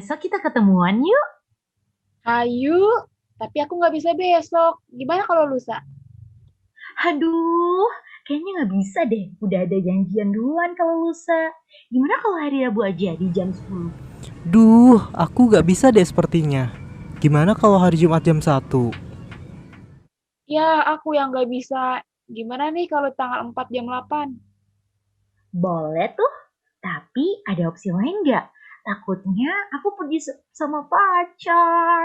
Besok kita ketemuan yuk. Hayu, tapi aku nggak bisa besok. Gimana kalau lusa? Aduh, kayaknya nggak bisa deh. Udah ada janjian duluan kalau lusa. Gimana kalau hari Rabu aja di jam 10? Duh, aku gak bisa deh sepertinya. Gimana kalau hari Jumat jam 1? Ya, aku yang nggak bisa. Gimana nih kalau tanggal 4 jam 8? Boleh tuh, tapi ada opsi lain nggak? Takutnya aku pergi sama pacar.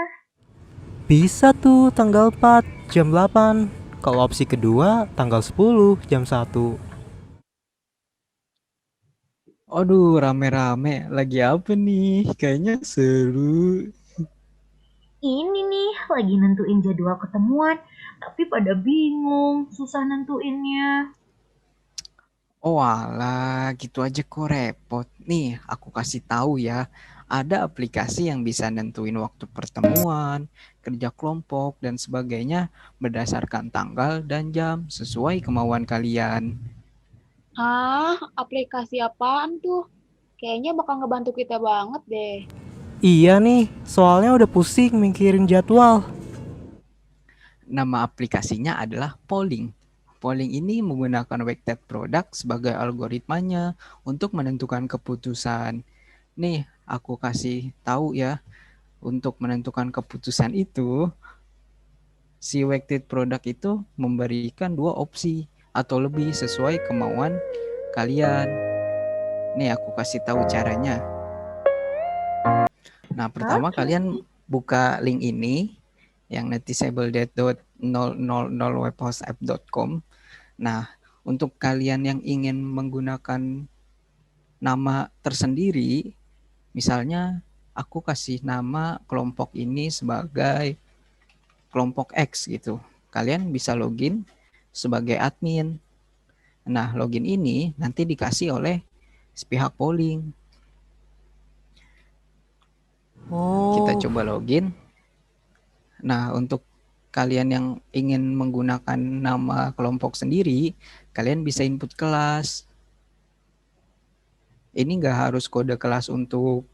Bisa tuh tanggal 4 jam 8. Kalau opsi kedua tanggal 10 jam 1. Aduh, rame-rame. Lagi apa nih? Kayaknya seru. Ini nih, lagi nentuin jadwal ketemuan, tapi pada bingung, susah nentuinnya. Oh alah, gitu aja kok repot. Nih, aku kasih tahu ya. Ada aplikasi yang bisa nentuin waktu pertemuan, kerja kelompok, dan sebagainya berdasarkan tanggal dan jam sesuai kemauan kalian. Ah, aplikasi apaan tuh? Kayaknya bakal ngebantu kita banget deh. Iya nih, soalnya udah pusing mikirin jadwal. Nama aplikasinya adalah Polling. Polling ini menggunakan Weighted Product sebagai algoritmanya untuk menentukan keputusan. Nih, aku kasih tahu ya, untuk menentukan keputusan itu, si Weighted Product itu memberikan dua opsi atau lebih sesuai kemauan kalian. Nih, aku kasih tahu caranya. Nah, pertama Oke. kalian buka link ini yang noticeabledate.000webhostapp.com. Nah, untuk kalian yang ingin menggunakan nama tersendiri, misalnya aku kasih nama kelompok ini sebagai kelompok X gitu. Kalian bisa login sebagai admin. Nah, login ini nanti dikasih oleh pihak polling. Kita Oh, coba login. Nah, untuk kalian yang ingin menggunakan nama kelompok sendiri, kalian bisa input kelas. Ini nggak harus kode kelas untuk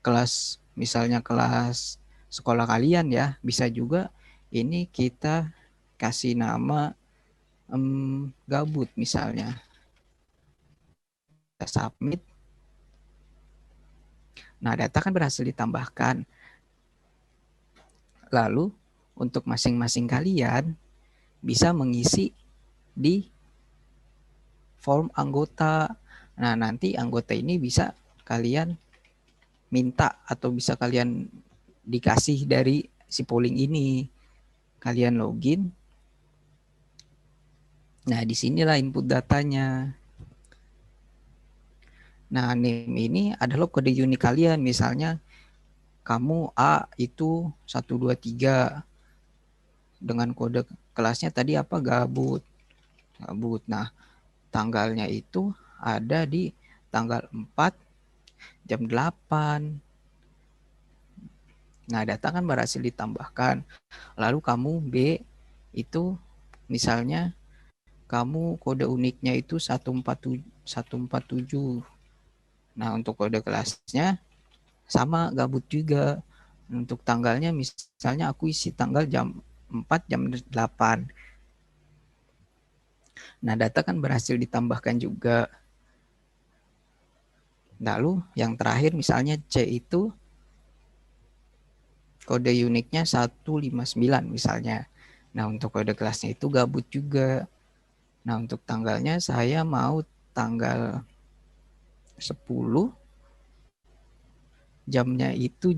kelas, misalnya kelas sekolah kalian ya. Bisa juga ini kita kasih nama gabut misalnya. Kita submit. Nah, data kan berhasil ditambahkan. Lalu untuk masing-masing kalian bisa mengisi di form anggota. Nah, nanti anggota ini bisa kalian minta atau bisa kalian dikasih dari si polling ini. Kalian login. Nah, disinilah input datanya. Nah, name ini adalah kode unik kalian. Misalnya, kamu A itu 123. Dengan kode kelasnya tadi apa? Gabut. Gabut. Nah, tanggalnya itu ada di tanggal 4 jam 8. Nah, data kan berhasil ditambahkan. Lalu kamu B itu misalnya kamu kode uniknya itu 147. Nah, untuk kode kelasnya sama gabut juga. Untuk tanggalnya misalnya aku isi tanggal jam 4 jam 8. Nah, data kan berhasil ditambahkan juga. Lalu yang terakhir misalnya C itu kode uniknya 159 misalnya. Nah, untuk kode kelasnya itu gabut juga. Nah, untuk tanggalnya saya mau tanggal 10, jamnya itu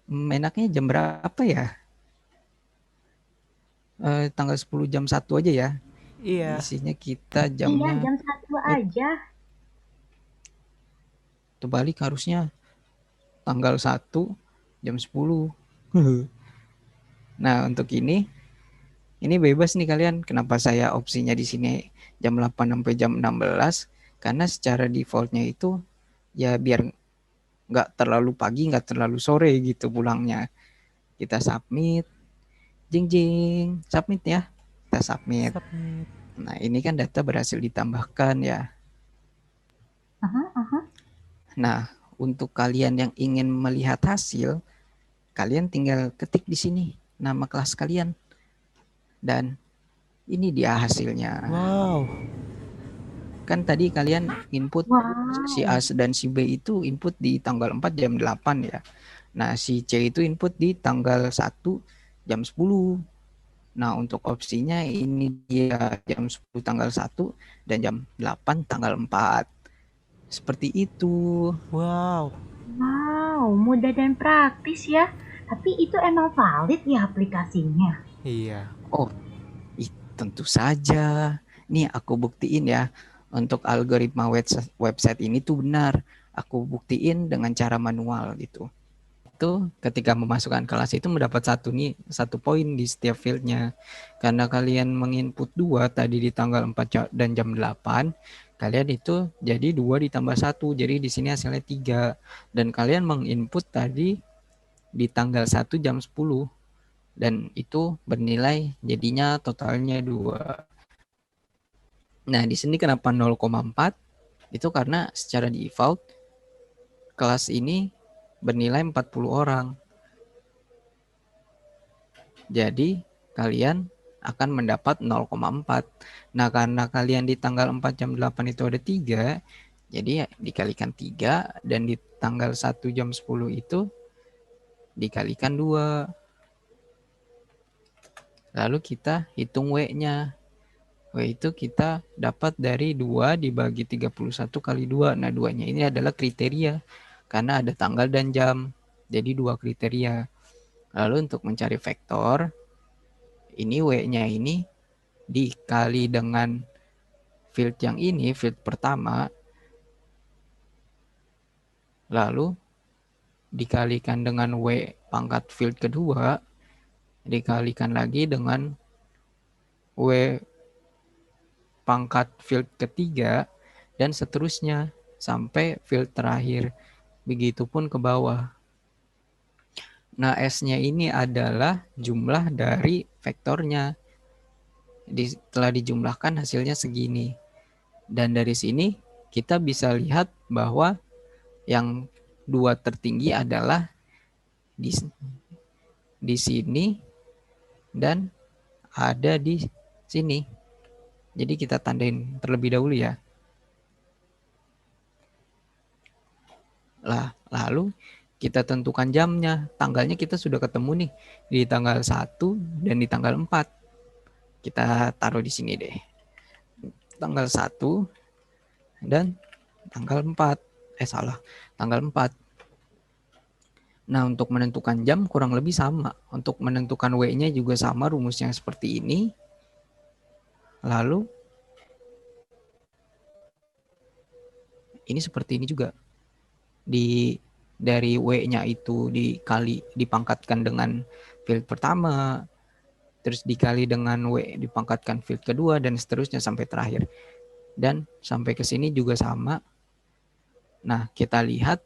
enaknya jam berapa ya? Tanggal 10 jam 1 aja ya. iya. Isinya kita Iya, jamnya jam 1 eh aja. terbalik harusnya tanggal 1 jam 10. Nah, untuk ini bebas nih kalian. Kenapa saya opsinya di sini jam 8 sampai jam 16? Karena secara defaultnya itu ya biar nggak terlalu pagi, nggak terlalu sore gitu pulangnya. Kita submit, jing jing, submit ya. Kita submit. Submit. Nah, ini kan data berhasil ditambahkan ya. Aha, aha. Nah, untuk kalian yang ingin melihat hasil, kalian tinggal ketik di sini nama kelas kalian. Dan ini dia hasilnya. Wow. Kan tadi kalian input si A Wow. dan si B itu input di tanggal 4 jam 8 ya. Nah, si C itu input di tanggal 1 jam 10. Nah, untuk opsinya ini dia jam 10 tanggal 1 dan jam 8 tanggal 4. Seperti itu. Wow. Wow, mudah dan praktis ya. Tapi itu emang valid ya aplikasinya? Iya. Oh, tentu saja. Nih aku buktiin ya. Untuk algoritma website ini tuh benar. Aku buktiin dengan cara manual gitu. Itu ketika memasukkan kelas itu mendapat satu poin di setiap fieldnya. Karena kalian menginput 2 tadi di tanggal 4 dan jam 8, kalian itu jadi 2 ditambah 1. Jadi di sini hasilnya 3. Dan kalian menginput tadi di tanggal 1 jam 10. Dan itu bernilai jadinya totalnya 2. Nah, di sini kenapa 0,4? Itu karena secara default kelas ini bernilai 40 orang. Jadi, kalian akan mendapat 0,4. Nah, karena kalian di tanggal 4 jam 8 itu ada 3, jadi ya dikalikan 3, dan di tanggal 1 jam 10 itu dikalikan 2. Lalu kita hitung W-nya. W itu kita dapat dari 2 dibagi 31 kali 2. Nah, 2-nya ini adalah kriteria. Karena ada tanggal dan jam. Jadi 2 kriteria. Lalu untuk mencari vektor, ini W-nya ini dikali dengan field yang ini, field pertama. Lalu dikalikan dengan W pangkat field kedua. Dikalikan lagi dengan W pangkat field ketiga, dan seterusnya sampai field terakhir. Begitupun ke bawah. Nah, S-nya ini adalah jumlah dari vektornya. Setelah dijumlahkan hasilnya segini. Dan dari sini kita bisa lihat bahwa yang 2 tertinggi adalah di sini dan ada di sini. Jadi kita tandain terlebih dahulu ya. Lalu kita tentukan jamnya. Tanggalnya kita sudah ketemu nih di tanggal 1 dan di tanggal 4. Kita taruh di sini deh. Tanggal 1 dan tanggal 4. Tanggal 4. Nah, untuk menentukan jam kurang lebih sama. Untuk menentukan W-nya juga sama, rumusnya seperti ini. Lalu ini seperti ini juga. Dari W-nya itu dipangkatkan dengan field pertama, terus dikali dengan W dipangkatkan field kedua, dan seterusnya sampai terakhir. Dan sampai ke sini juga sama. Nah, kita lihat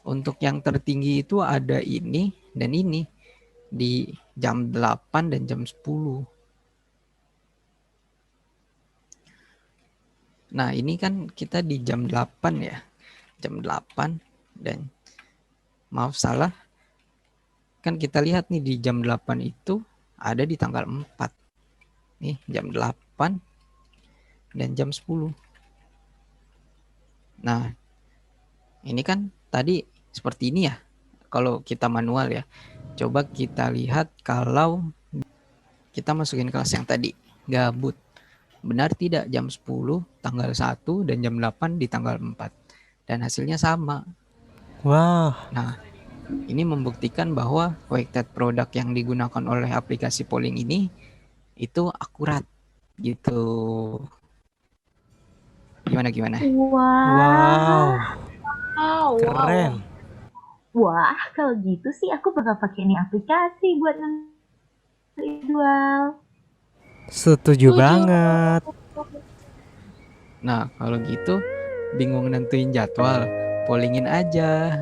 untuk yang tertinggi itu ada ini dan ini di jam 8 dan jam 10. Nah, ini kan kita di jam 8 ya. Jam 8 dan maaf salah. Kan kita lihat nih di jam 8 itu ada di tanggal 4. Nih, jam 8 dan jam 10. Nah, ini kan tadi seperti ini ya. Kalau kita manual ya. Coba kita lihat kalau kita masukin kelas yang tadi, gabut. Benar tidak jam 10 tanggal 1 dan jam 8 di tanggal 4. Dan hasilnya sama. Wah. Nah, ini membuktikan bahwa weighted product yang digunakan oleh aplikasi polling ini itu akurat gitu. Gimana? Wow. Wow. Keren. Wah, kalau gitu sih aku bakal pakai ini aplikasi buat nentuin jadwal. Setuju banget. Nah, kalau gitu bingung nentuin jadwal, pollingin aja.